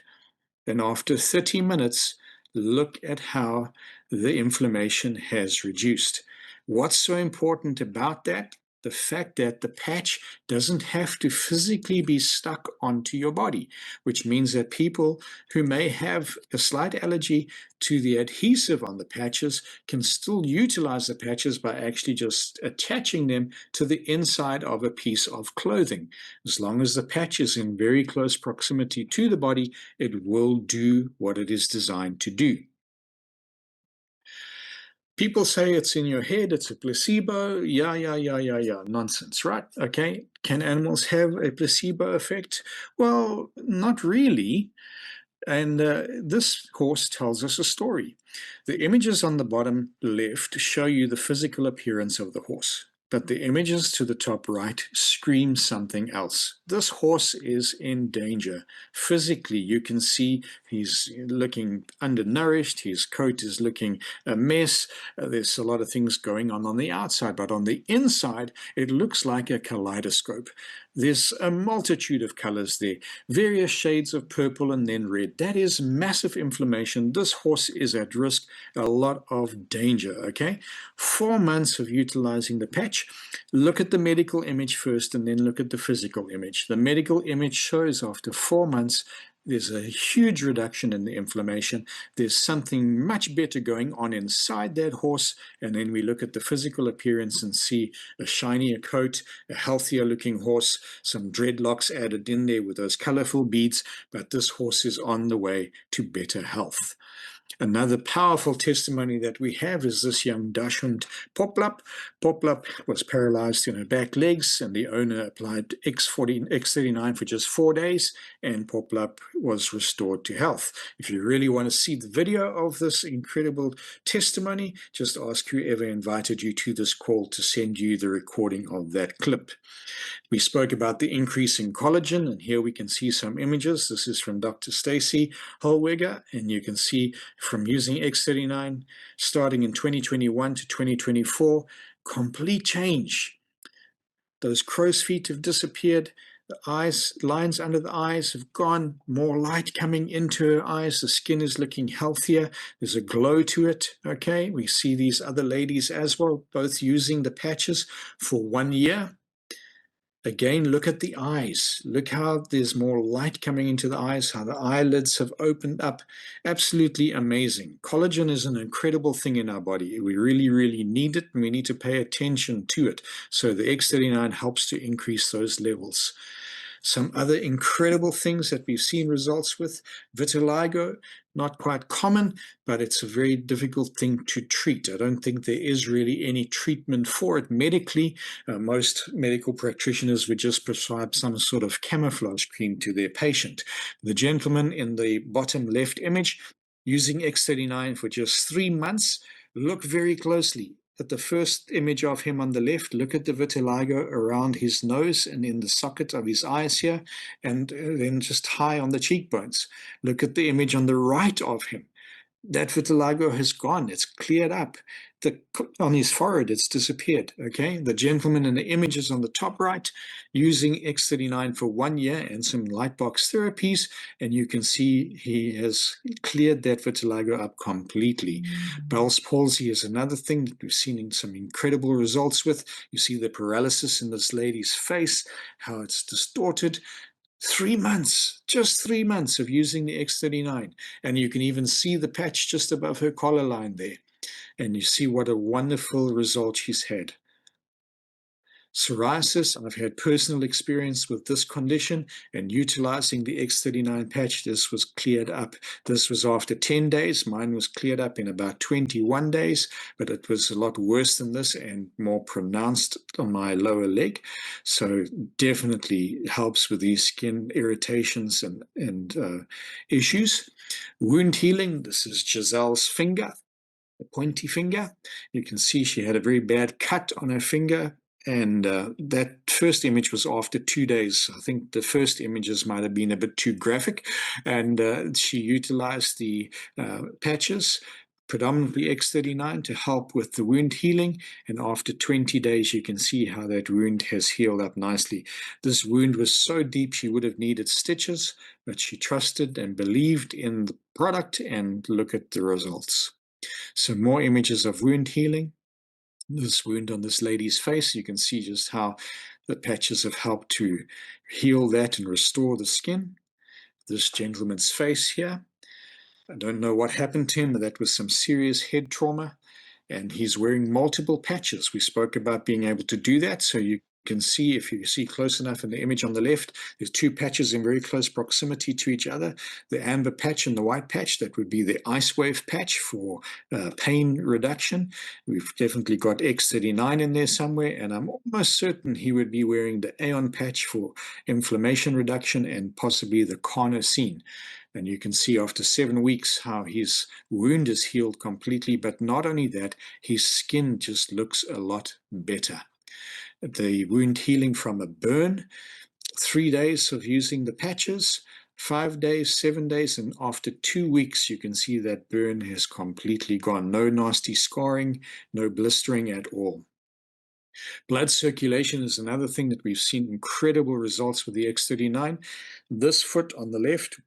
And after 30 minutes, look at how the inflammation has reduced. What's so important about that? The fact that the patch doesn't have to physically be stuck onto your body, which means that people who may have a slight allergy to the adhesive on the patches can still utilize the patches by actually just attaching them to the inside of a piece of clothing. As long as the patch is in very close proximity to the body, it will do what it is designed to do. People say it's in your head, it's a placebo. Yeah. Nonsense, right? Okay. Can animals have a placebo effect? Well, not really. And this course tells us a story. The images on the bottom left show you the physical appearance of the horse, but the images to the top right scream something else. This horse is in danger. Physically, you can see he's looking undernourished, his coat is looking a mess, there's a lot of things going on the outside, but on the inside, it looks like a kaleidoscope. There's a multitude of colors there, various shades of purple and then red. That is massive inflammation. This horse is at risk, a lot of danger, okay? 4 months of utilizing the patch. Look at the medical image first and then look at the physical image. The medical image shows after 4 months there's a huge reduction in the inflammation. There's something much better going on inside that horse. And then we look at the physical appearance and see a shinier coat, a healthier looking horse, some dreadlocks added in there with those colorful beads. But this horse is on the way to better health. Another powerful testimony that we have is this young Dachshund Poplap. Poplap was paralyzed in her back legs, and the owner applied X39 for just 4 days, and Poplap was restored to health. If you really want to see the video of this incredible testimony, just ask whoever invited you to this call to send you the recording of that clip. We spoke about the increase in collagen, and here we can see some images. This is from Dr. Stacy Holweger, and you can see from using X39 starting in 2021 to 2024, complete change. Those crow's feet have disappeared. The eyes, lines under the eyes have gone, more light coming into her eyes. The skin is looking healthier. There's a glow to it, okay? We see these other ladies as well, both using the patches for 1 year. Again, look at the eyes. Look how there's more light coming into the eyes, how the eyelids have opened up. Absolutely amazing. Collagen is an incredible thing in our body. We really, really need it, and we need to pay attention to it. So the X39 helps to increase those levels. Some other incredible things that we've seen results with. Vitiligo, not quite common, but it's a very difficult thing to treat. I don't think there is really any treatment for it medically. Most medical practitioners would just prescribe some sort of camouflage cream to their patient. The gentleman in the bottom left image, using X39 for just 3 months, look very closely at the first image of him on the left. Look at the vitiligo around his nose and in the socket of his eyes here, and then just high on the cheekbones. Look at the image on the right of him. That vitiligo has gone. It's cleared up. On his forehead, it's disappeared. Okay, the gentleman in the image is on the top right, using X39 for 1 year and some light box therapies, and you can see he has cleared that vitiligo up completely. Bell's palsy is another thing that we've seen some incredible results with. You see the paralysis in this lady's face, how it's distorted. 3 months, just 3 months of using the X39. And you can even see the patch just above her collar line there. And you see what a wonderful result she's had. Psoriasis, I've had personal experience with this condition, and utilizing the X39 patch, this was cleared up. This was after 10 days. Mine was cleared up in about 21 days, but it was a lot worse than this and more pronounced on my lower leg. So definitely helps with these skin irritations and issues. Wound healing, this is Giselle's finger, the pointy finger. You can see she had a very bad cut on her finger. And that first image was after 2 days. I think the first images might have been a bit too graphic. And she utilized the patches, predominantly X39, to help with the wound healing. And after 20 days, you can see how that wound has healed up nicely. This wound was so deep she would have needed stitches, but she trusted and believed in the product, and look at the results. So more images of wound healing. This wound on this lady's face, you can see just how the patches have helped to heal that and restore the skin. This gentleman's face here, I don't know what happened to him, but that was some serious head trauma, and he's wearing multiple patches. We spoke about being able to do that, so you can see, if you see close enough in the image on the left, there's two patches in very close proximity to each other. The amber patch and the white patch, that would be the ice wave patch for pain reduction. We've definitely got X39 in there somewhere, and I'm almost certain he would be wearing the Aeon patch for inflammation reduction, and possibly the carnosine. And you can see after 7 weeks how his wound is healed completely, but not only that, his skin just looks a lot better. The wound healing from a burn, 3 days of using the patches, 5 days, 7 days, and after 2 weeks, you can see that burn has completely gone. No nasty scarring, no blistering at all. Blood circulation is another thing that we've seen incredible results with the X39. This foot on the left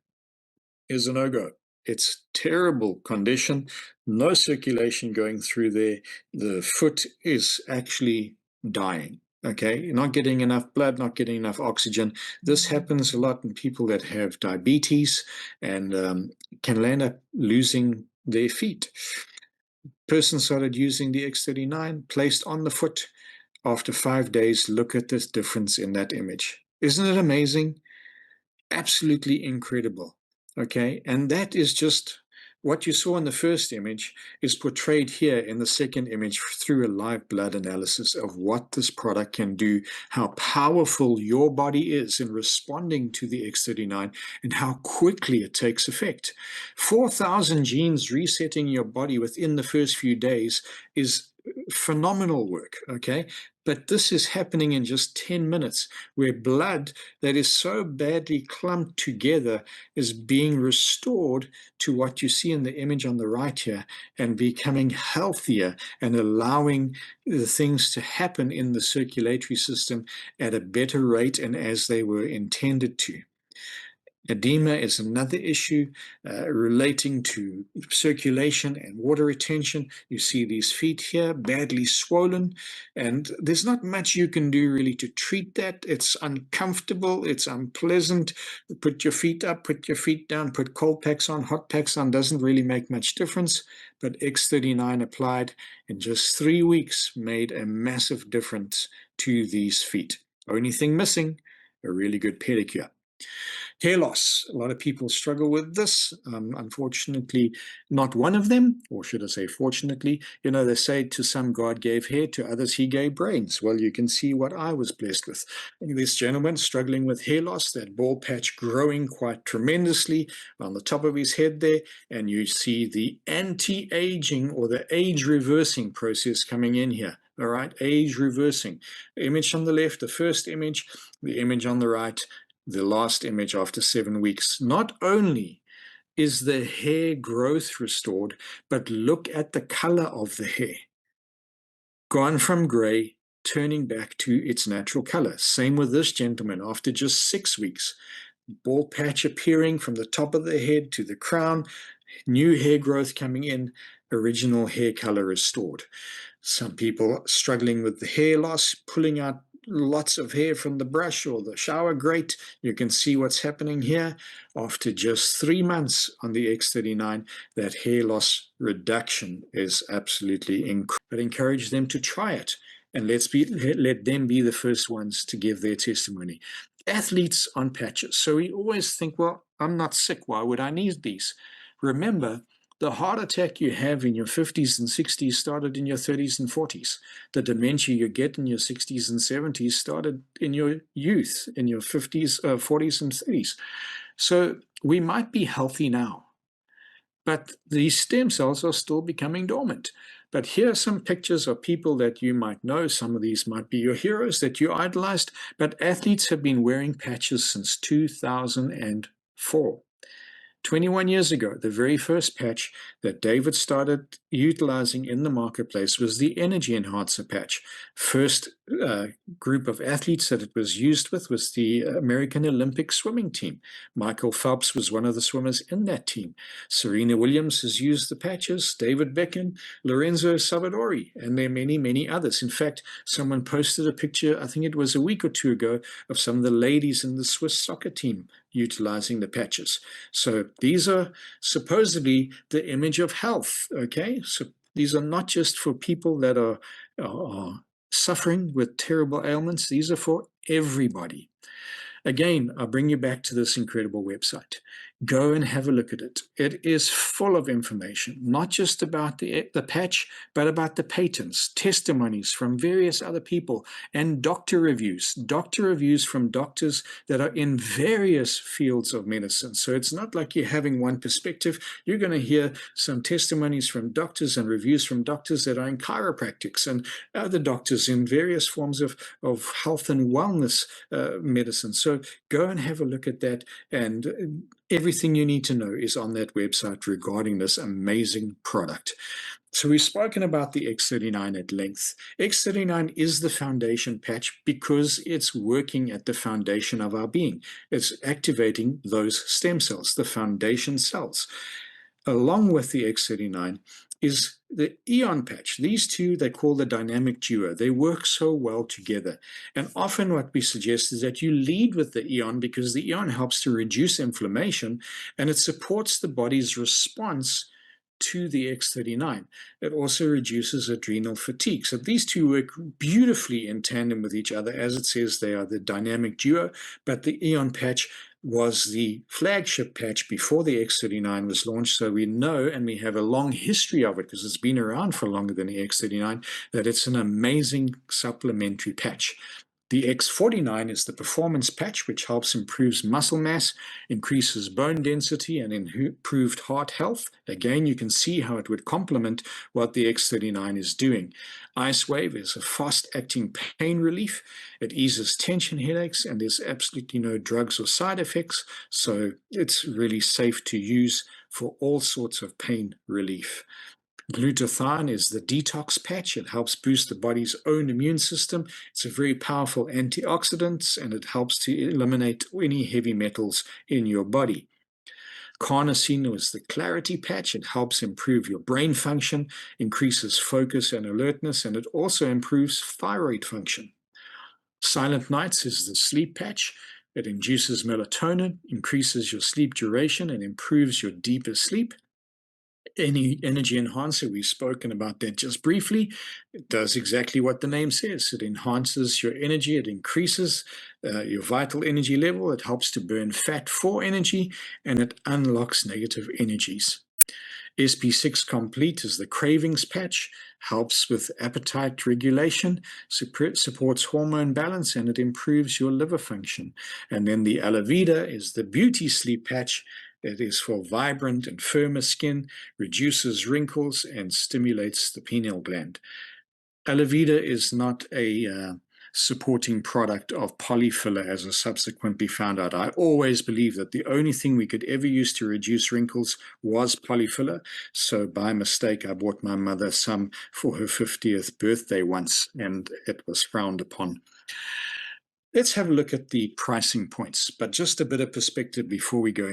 is a no-go. It's terrible condition, no circulation going through there. The foot is actually dying. Okay, you're not getting enough blood, not getting enough oxygen. This happens a lot in people that have diabetes and can end up losing their feet. Person started using the X39, placed on the foot. After 5 days, look at this difference in that image. Isn't it amazing? Absolutely incredible. Okay, and that is just what you saw in the first image is portrayed here in the second image through a live blood analysis of what this product can do, how powerful your body is in responding to the X39, and how quickly it takes effect. 4,000 genes resetting your body within the first few days is phenomenal work, okay? But this is happening in just 10 minutes, where blood that is so badly clumped together is being restored to what you see in the image on the right here, and becoming healthier and allowing the things to happen in the circulatory system at a better rate and as they were intended to. Edema is another issue relating to circulation and water retention. You see these feet here, badly swollen, and there's not much you can do really to treat that. It's uncomfortable, it's unpleasant. Put your feet up, put your feet down, put cold packs on, hot packs on, doesn't really make much difference. But X39 applied in just 3 weeks made a massive difference to these feet. Only thing missing, a really good pedicure. Hair loss. A lot of people struggle with this. Unfortunately, not one of them, or should I say fortunately. You know, they say to some God gave hair, to others he gave brains. Well, you can see what I was blessed with. This gentleman struggling with hair loss, that bald patch growing quite tremendously on the top of his head there, and you see the anti-aging or the age reversing process coming in here. All right, age reversing. Image on the left, the first image, the image on the right, the last image after 7 weeks. Not only is the hair growth restored, but look at the color of the hair. Gone from gray, turning back to its natural color. Same with this gentleman after just 6 weeks. Bald patch appearing from the top of the head to the crown, new hair growth coming in, original hair color restored. Some people struggling with the hair loss, pulling out lots of hair from the brush or the shower grate. You can see what's happening here. After just 3 months on the X39, that hair loss reduction is absolutely incredible. But encourage them to try it, and let them be the first ones to give their testimony. Athletes on patches. So we always think, well, I'm not sick. Why would I need these? Remember, the heart attack you have in your 50s and 60s started in your 30s and 40s. The dementia you get in your 60s and 70s started in your youth, in your 50s, 40s and 30s. So we might be healthy now, but these stem cells are still becoming dormant. But here are some pictures of people that you might know. Some of these might be your heroes that you idolized, but athletes have been wearing patches since 2004. 21 years ago, the very first patch that David started utilizing in the marketplace was the Energy Enhancer patch. First group of athletes that it was used with was the American Olympic swimming team. Michael Phelps was one of the swimmers in that team. Serena Williams has used the patches, David Beckham, Lorenzo Savadori, and there are many, many others. In fact, someone posted a picture, I think it was a week or two ago, of some of the ladies in the Swiss soccer team utilizing the patches. So these are supposedly the image of health, okay? So these are not just for people that are suffering with terrible ailments. These are for everybody. Again, I'll bring you back to this incredible website. Go and have a look at it. It is full of information, not just about the patch, but about the patents, testimonies from various other people, and doctor reviews from doctors that are in various fields of medicine. So it's not like you're having one perspective. You're going to hear some testimonies from doctors and reviews from doctors that are in chiropractics and other doctors in various forms of health and wellness medicine. So go and have a look at that, and everything you need to know is on that website regarding this amazing product. So we've spoken about the X39 at length. X39 is the foundation patch because it's working at the foundation of our being. It's activating those stem cells, the foundation cells. Along with the X39 is the Eon patch. These two they call the dynamic duo. They work so well together. And often what we suggest is that you lead with the Eon because the Eon helps to reduce inflammation and it supports the body's response to the X39. It also reduces adrenal fatigue. So these two work beautifully in tandem with each other. As it says, they are the dynamic duo, but the Eon patch was the flagship patch before the X39 was launched. So we know, and we have a long history of it because it's been around for longer than the X39, that it's an amazing supplementary patch. The X49 is the performance patch, which helps improve muscle mass, increases bone density, and improved heart health. Again, you can see how it would complement what the X39 is doing. Ice Wave is a fast-acting pain relief. It eases tension headaches, and there's absolutely no drugs or side effects, so it's really safe to use for all sorts of pain relief. Glutathione is the detox patch. It helps boost the body's own immune system. It's a very powerful antioxidant, and it helps to eliminate any heavy metals in your body. Carnosine is the clarity patch. It helps improve your brain function, increases focus and alertness, and it also improves thyroid function. Silent Nights is the sleep patch. It induces melatonin, increases your sleep duration, and improves your deeper sleep. Any energy enhancer, we've spoken about that just briefly. It does exactly what the name says. It enhances your energy. It increases your vital energy level. It helps to burn fat for energy, and it unlocks negative energies. SP6 Complete is the cravings patch, helps with appetite regulation, supports hormone balance, and it improves your liver function. And then the Alavida is the beauty sleep patch. It is for vibrant and firmer skin, reduces wrinkles, and stimulates the pineal gland. Alavida is not a supporting product of polyfiller, as I subsequently found out. I always believed that the only thing we could ever use to reduce wrinkles was polyfiller. So by mistake, I bought my mother some for her 50th birthday once, and it was frowned upon. Let's have a look at the pricing points, but just a bit of perspective before we go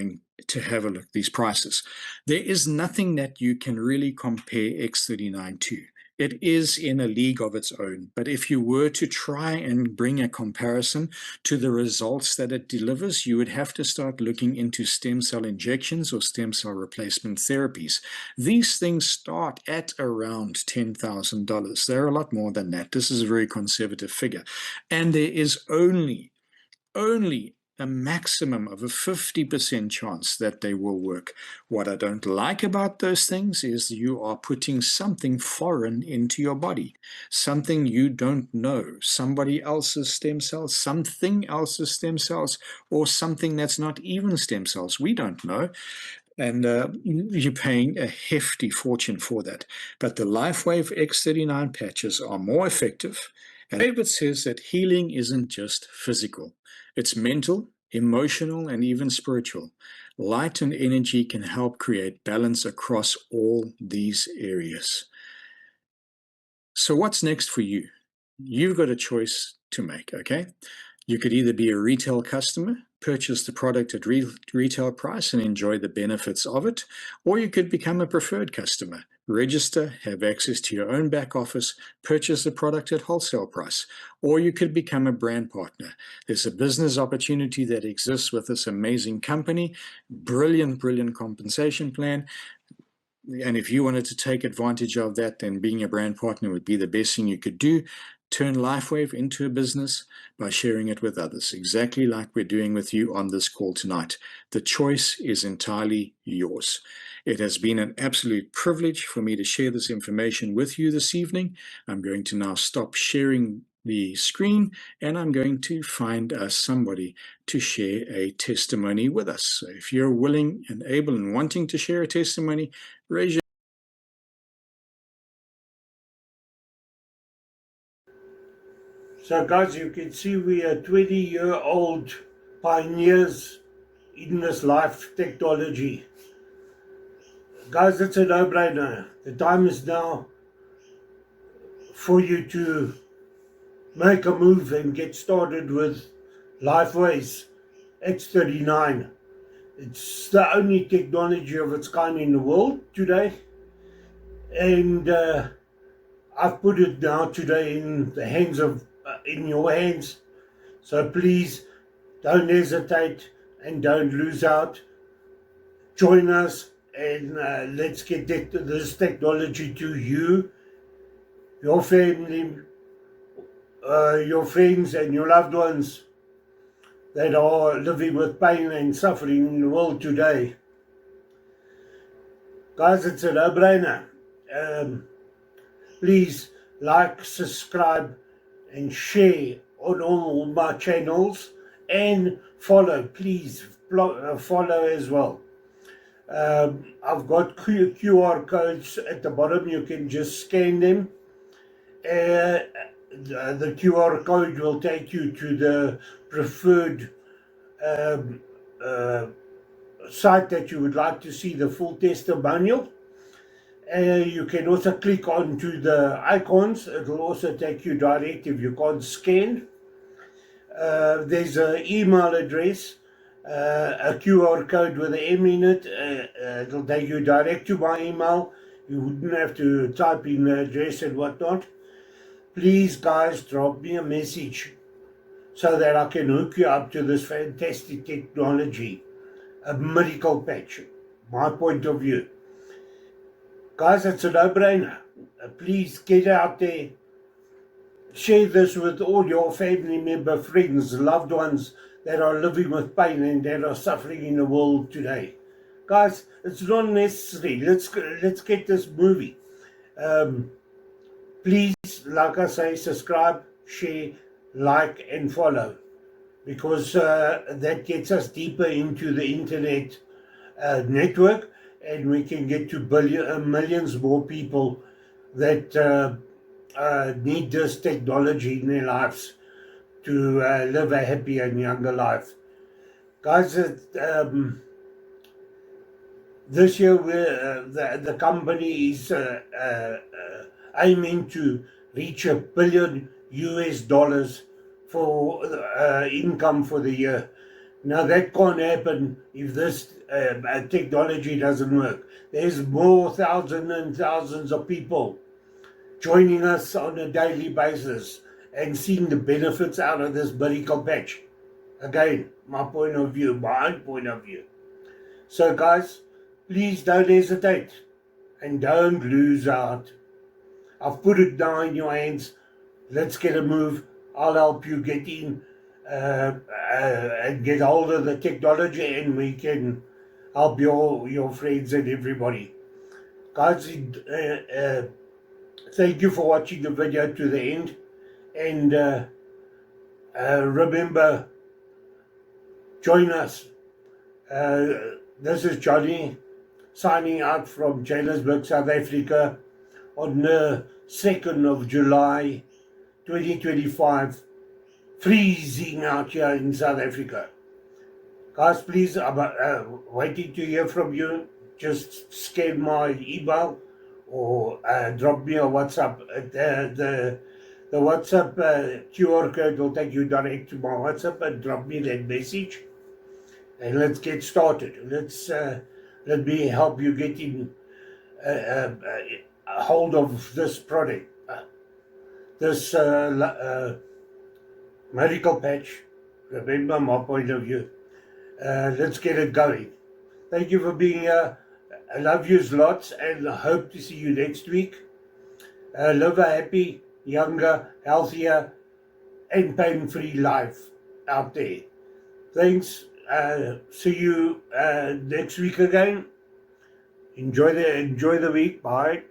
to have a look at these prices. There is nothing that you can really compare X39 to. It is in a league of its own. But if you were to try and bring a comparison to the results that it delivers, you would have to start looking into stem cell injections or stem cell replacement therapies. These things start at around $10,000. They're a lot more than that. This is a very conservative figure. And there is only a maximum of a 50% chance that they will work. What I don't like about those things is you are putting something foreign into your body, something you don't know, somebody else's stem cells, something else's stem cells, or something that's not even stem cells. We don't know. And you're paying a hefty fortune for that. But the LifeWave X39 patches are more effective. And David says that healing isn't just physical. It's mental, emotional, and even spiritual. Light and energy can help create balance across all these areas. So what's next for you? You've got a choice to make, okay? You could either be a retail customer, purchase the product at retail price and enjoy the benefits of it, or you could become a preferred customer, register, have access to your own back office, purchase the product at wholesale price, or you could become a brand partner. There's a business opportunity that exists with this amazing company, brilliant compensation plan. And if you wanted to take advantage of that, then being a brand partner would be the best thing you could do. Turn LifeWave into a business by sharing it with others, exactly like we're doing with you on this call tonight. The choice is entirely yours. It has been an absolute privilege for me to share this information with you this evening. I'm going to now stop sharing the screen, and I'm going to find somebody to share a testimony with us. So if you're willing and able and wanting to share a testimony, raise your So guys, you can see we are 20-year-old pioneers in this life technology. Guys, it's a no-brainer. The time is now for you to make a move and get started with LifeWave's X39. It's the only technology of its kind in the world today. And I've put it now today in the hands of, in your hands. So please don't hesitate and don't lose out. Join us and let's get this technology to you, your family, your friends and your loved ones that are living with pain and suffering in the world today. Guys, it's a no-brainer. Please like, subscribe and share on all my channels and follow. Please follow as well. I've got QR codes at the bottom. You can just scan them. The QR code will take you to the preferred site that you would like to see the full testimonial. You can also click onto the icons. It will also take you direct if you can't scan. There's an email address, a QR code with an M in it. It'll take you direct to my email. You wouldn't have to type in the address and whatnot. Please, guys, drop me a message so that I can hook you up to this fantastic technology. A miracle patch, my point of view. Guys, it's a no-brainer. Please get out there. Share this with all your family member, friends, loved ones that are living with pain and that are suffering in the world today. Guys, it's not necessary. Let's get this movie. Please, like I say, subscribe, share, like, and follow, because that gets us deeper into the internet network, and we can get to millions more people that need this technology in their lives to live a happy and younger life. Guys, this year the company is aiming to reach $1 billion for income for the year. Now that can't happen if this technology doesn't work. There's more thousands and thousands of people joining us on a daily basis and seeing the benefits out of this miracle patch. Again, my point of view, my own point of view. So guys, please don't hesitate and don't lose out. I've put it now in your hands. Let's get a move. I'll help you get in and get hold of the technology, and we can help your friends and everybody. Guys, thank you for watching the video to the end. And remember, join us. This is Johnny signing out from Johannesburg, South Africa on the 2nd of July 2025. Freezing out here in South Africa. Guys, please, I'm waiting to hear from you. Just scan my email or drop me a WhatsApp. The WhatsApp QR code will take you direct to my WhatsApp, and drop me that message. And let's get started. Let me help you get in a hold of this product, this miracle patch. Remember my point of view. Let's get it going. Thank you for being here. I love you lots, and I hope to see you next week. Live a happy, younger, healthier, and pain-free life out there. Thanks. See you next week again. Enjoy the week. Bye.